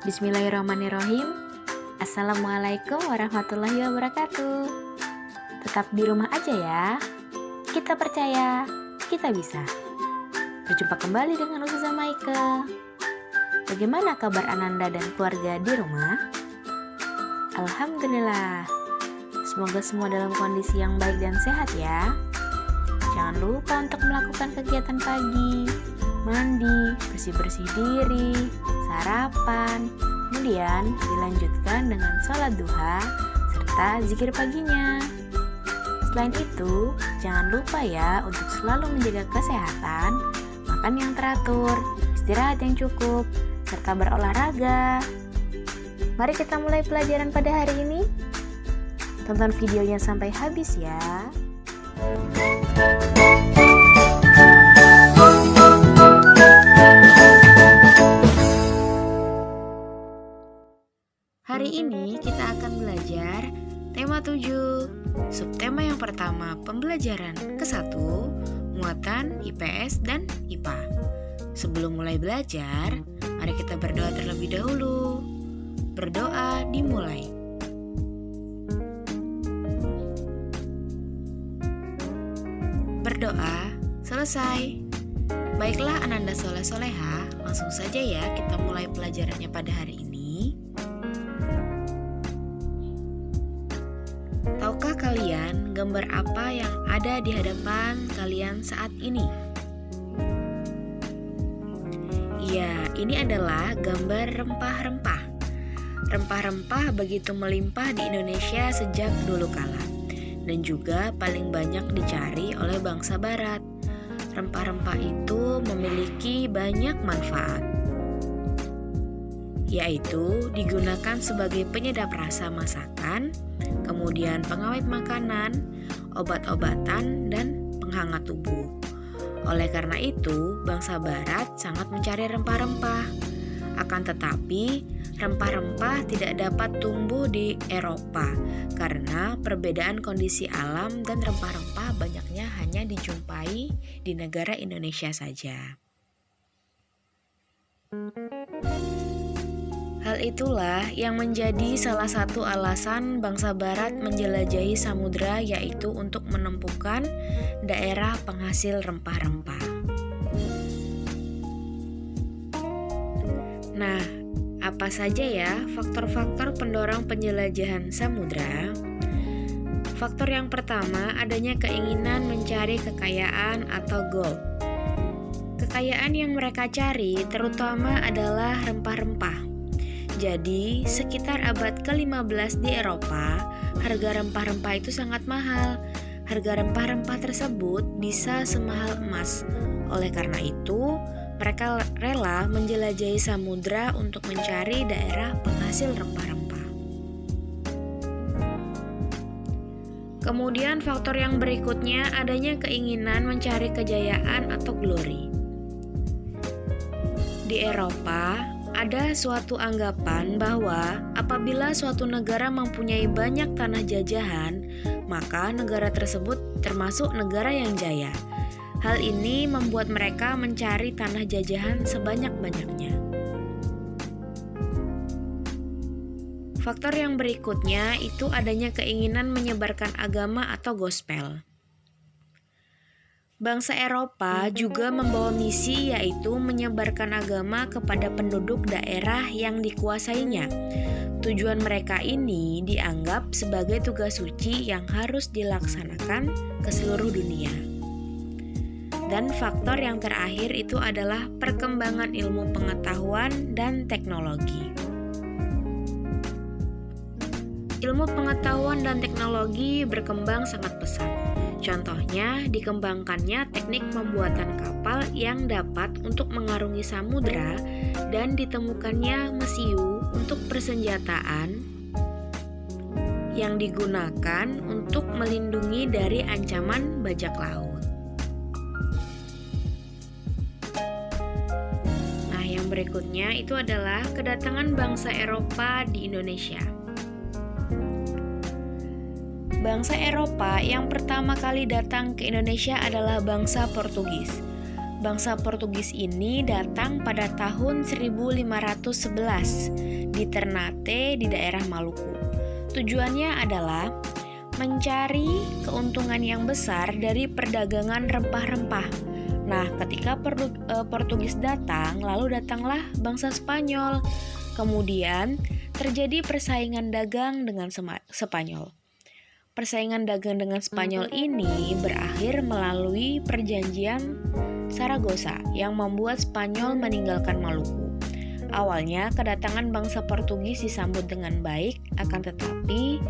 Bismillahirrahmanirrahim. Assalamualaikum warahmatullahi wabarakatuh. Tetap di rumah aja ya. Kita percaya, kita bisa. Berjumpa kembali dengan Ustazah Maike. Bagaimana kabar Ananda dan keluarga di rumah? Alhamdulillah. Semoga semua dalam kondisi yang baik dan sehat ya. Jangan lupa untuk melakukan kegiatan pagi, mandi, bersih-bersih diri, sarapan, kemudian dilanjutkan dengan sholat duha serta zikir paginya. Selain itu, jangan lupa ya untuk selalu menjaga kesehatan, makan yang teratur, istirahat yang cukup, serta berolahraga. Mari kita mulai pelajaran pada hari ini. Tonton videonya sampai habis ya. Hari ini kita akan belajar tema 7. Subtema yang pertama, pembelajaran ke-1, muatan IPS dan IPA. Sebelum mulai belajar, mari kita berdoa terlebih dahulu. Berdoa dimulai. Berdoa selesai. Baiklah Ananda soleh-soleha, langsung saja ya kita mulai pelajarannya pada hari ini. Tahukah kalian gambar apa yang ada di hadapan kalian saat ini? Ya, ini adalah gambar rempah-rempah. Rempah-rempah begitu melimpah di Indonesia sejak dulu kala, dan juga paling banyak dicari oleh bangsa barat. Rempah-rempah itu memiliki banyak manfaat, yaitu digunakan sebagai penyedap rasa masakan, kemudian pengawet makanan, obat-obatan, dan penghangat tubuh. Oleh karena itu, bangsa barat sangat mencari rempah-rempah. Akan tetapi, rempah-rempah tidak dapat tumbuh di Eropa karena perbedaan kondisi alam, dan rempah-rempah banyaknya hanya dijumpai di negara Indonesia saja. Hal itulah yang menjadi salah satu alasan bangsa barat menjelajahi samudera, yaitu untuk menemukan daerah penghasil rempah-rempah. Nah, apa saja ya faktor-faktor pendorong penjelajahan samudera? Faktor yang pertama, adanya keinginan mencari kekayaan atau gold. Kekayaan yang mereka cari terutama adalah rempah-rempah. Jadi, sekitar abad ke-15 di Eropa, harga rempah-rempah itu sangat mahal. Harga rempah-rempah tersebut bisa semahal emas. Oleh karena itu, mereka rela menjelajahi samudera untuk mencari daerah penghasil rempah-rempah. Kemudian faktor yang berikutnya, adanya keinginan mencari kejayaan atau glory. Di Eropa, ada suatu anggapan bahwa apabila suatu negara mempunyai banyak tanah jajahan, maka negara tersebut termasuk negara yang jaya. Hal ini membuat mereka mencari tanah jajahan sebanyak-banyaknya. Faktor yang berikutnya itu adanya keinginan menyebarkan agama atau gospel. Bangsa Eropa juga membawa misi, yaitu menyebarkan agama kepada penduduk daerah yang dikuasainya. Tujuan mereka ini dianggap sebagai tugas suci yang harus dilaksanakan ke seluruh dunia. Dan faktor yang terakhir itu adalah perkembangan ilmu pengetahuan dan teknologi. Ilmu pengetahuan dan teknologi berkembang sangat pesat. Contohnya, dikembangkannya teknik pembuatan kapal yang dapat untuk mengarungi samudera, dan ditemukannya mesiu untuk persenjataan yang digunakan untuk melindungi dari ancaman bajak laut. Nah, yang berikutnya itu adalah kedatangan bangsa Eropa di Indonesia. Bangsa Eropa yang pertama kali datang ke Indonesia adalah bangsa Portugis. bangsa Portugis ini datang pada tahun 1511 di Ternate di daerah Maluku. Tujuannya adalah mencari keuntungan yang besar dari perdagangan rempah-rempah. Nah, ketika Portugis datang, lalu datanglah bangsa Spanyol. Kemudian terjadi persaingan dagang dengan Spanyol. Persaingan dagang dengan Spanyol ini berakhir melalui perjanjian Saragossa yang membuat Spanyol meninggalkan Maluku. Awalnya kedatangan bangsa Portugis disambut dengan baik, akan tetapi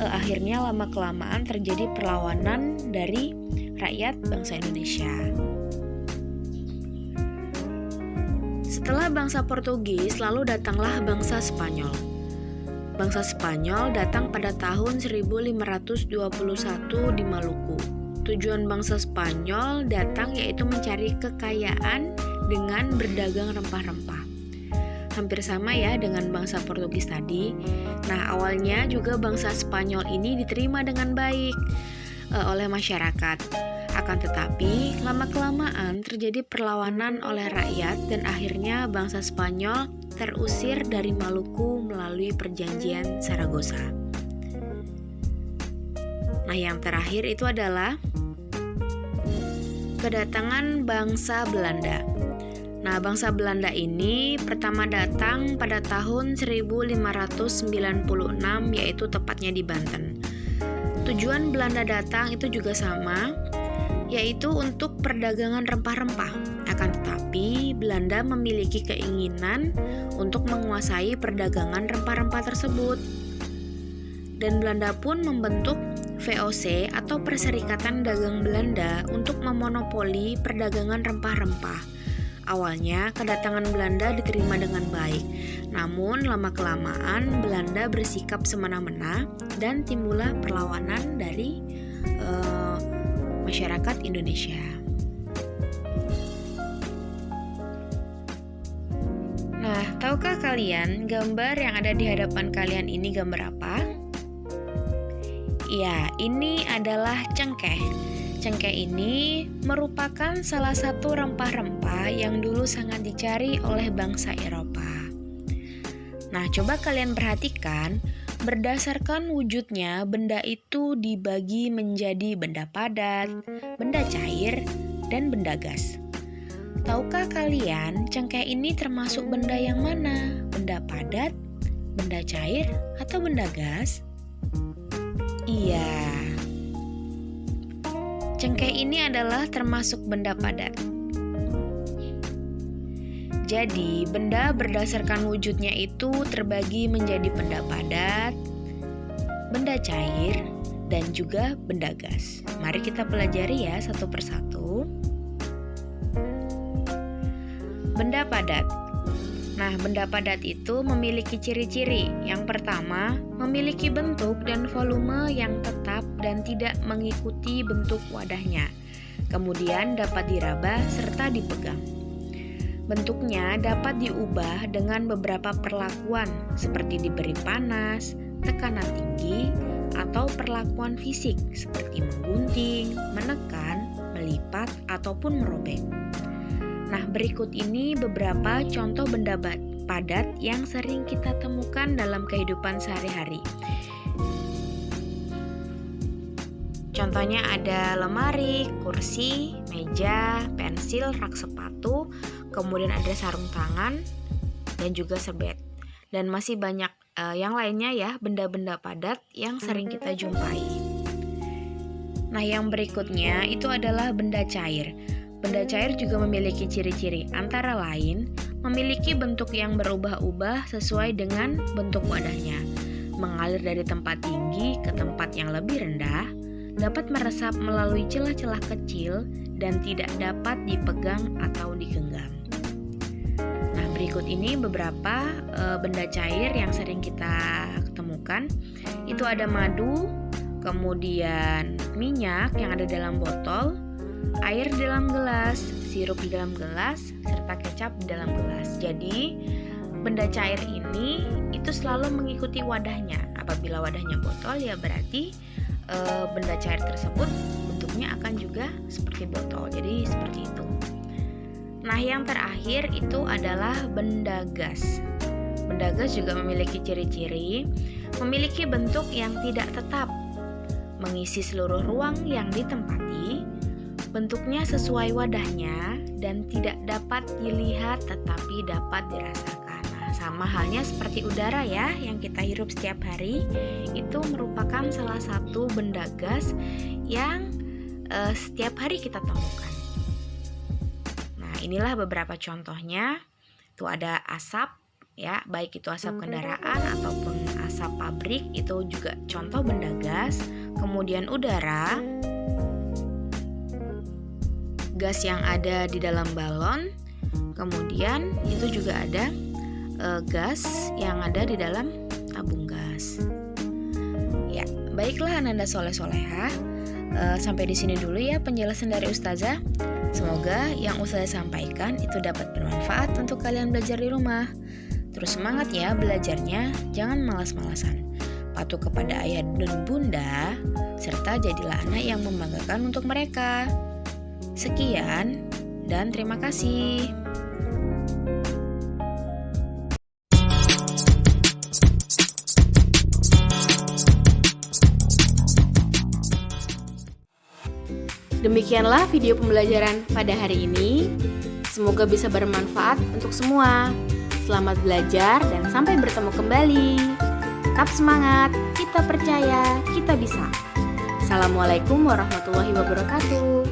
akhirnya lama-kelamaan terjadi perlawanan dari rakyat bangsa Indonesia. Setelah bangsa Portugis, lalu datanglah bangsa Spanyol. Bangsa Spanyol datang pada tahun 1521 di Maluku. Tujuan bangsa Spanyol datang yaitu mencari kekayaan dengan berdagang rempah-rempah. Hampir sama ya dengan bangsa Portugis tadi. Nah, awalnya juga bangsa Spanyol ini diterima dengan baik oleh masyarakat. Akan tetapi, lama-kelamaan terjadi perlawanan oleh rakyat dan akhirnya bangsa Spanyol terusir dari Maluku melalui perjanjian Saragossa. Nah, yang terakhir itu adalah kedatangan bangsa Belanda. Nah, bangsa Belanda ini pertama datang pada tahun 1596, yaitu tepatnya di Banten. Tujuan Belanda datang itu juga sama, yaitu untuk perdagangan rempah-rempah. Akan tetapi, Belanda memiliki keinginan untuk menguasai perdagangan rempah-rempah tersebut. Dan Belanda pun membentuk VOC atau Perserikatan Dagang Belanda untuk memonopoli perdagangan rempah-rempah. Awalnya, kedatangan Belanda diterima dengan baik. Namun, lama-kelamaan Belanda bersikap semena-mena dan timbullah perlawanan dari masyarakat Indonesia. Nah, tahukah kalian gambar yang ada di hadapan kalian ini gambar apa? Ya, ini adalah cengkeh. Cengkeh ini merupakan salah satu rempah-rempah yang dulu sangat dicari oleh bangsa Eropa. Nah, coba kalian perhatikan, berdasarkan wujudnya, benda itu dibagi menjadi benda padat, benda cair, dan benda gas. Tahukah kalian, cengkeh ini termasuk benda yang mana? Benda padat, benda cair, atau benda gas? Iya. Cengkeh ini adalah termasuk benda padat. Jadi, benda berdasarkan wujudnya itu terbagi menjadi benda padat, benda cair, dan juga benda gas. Mari kita pelajari ya satu persatu. Benda padat. Nah, benda padat itu memiliki ciri-ciri. Yang pertama, memiliki bentuk dan volume yang tetap dan tidak mengikuti bentuk wadahnya. Kemudian dapat diraba serta dipegang. Bentuknya dapat diubah dengan beberapa perlakuan seperti diberi panas, tekanan tinggi, atau perlakuan fisik seperti menggunting, menekan, melipat, ataupun merobek. Nah, berikut ini beberapa contoh benda padat yang sering kita temukan dalam kehidupan sehari-hari. Contohnya ada lemari, kursi, meja, pensil, rak sepatu, kemudian ada sarung tangan, dan juga serbet. Dan masih banyak yang lainnya ya, benda-benda padat yang sering kita jumpai. Nah, yang berikutnya itu adalah benda cair. Benda cair juga memiliki ciri-ciri, antara lain memiliki bentuk yang berubah-ubah sesuai dengan bentuk wadahnya, mengalir dari tempat tinggi ke tempat yang lebih rendah, dapat meresap melalui celah-celah kecil, dan tidak dapat dipegang atau digenggam. Nah, berikut ini beberapa benda cair yang sering kita temukan. Itu ada madu, kemudian minyak yang ada dalam botol, air di dalam gelas, sirup di dalam gelas, serta kecap di dalam gelas. Jadi, benda cair ini itu selalu mengikuti wadahnya. Apabila wadahnya botol, ya berarti benda cair tersebut bentuknya akan juga seperti botol. Jadi, seperti itu. Nah, yang terakhir itu adalah benda gas. Benda gas juga memiliki ciri-ciri, memiliki bentuk yang tidak tetap, mengisi seluruh ruang yang ditempati, bentuknya sesuai wadahnya, dan tidak dapat dilihat tetapi dapat dirasakan. Nah, sama halnya seperti udara ya, yang kita hirup setiap hari, itu merupakan salah satu benda gas yang setiap hari kita temukan. Nah, inilah beberapa contohnya. Tuh ada asap, ya, baik itu asap kendaraan ataupun asap pabrik, itu juga contoh benda gas. Kemudian udara, gas yang ada di dalam balon. Kemudian itu juga ada gas yang ada di dalam tabung gas. Ya, baiklah Ananda Soleh Soleha. Sampai di sini dulu ya penjelasan dari Ustazah. Semoga yang Ustazah sampaikan itu dapat bermanfaat untuk kalian belajar di rumah. Terus semangat ya belajarnya, jangan malas-malasan. Patuh kepada ayah dan bunda, serta jadilah anak yang membanggakan untuk mereka. Sekian dan terima kasih. Demikianlah video pembelajaran pada hari ini. Semoga bisa bermanfaat untuk semua. Selamat belajar dan sampai bertemu kembali. Tetap semangat, kita percaya, kita bisa. Assalamualaikum warahmatullahi wabarakatuh.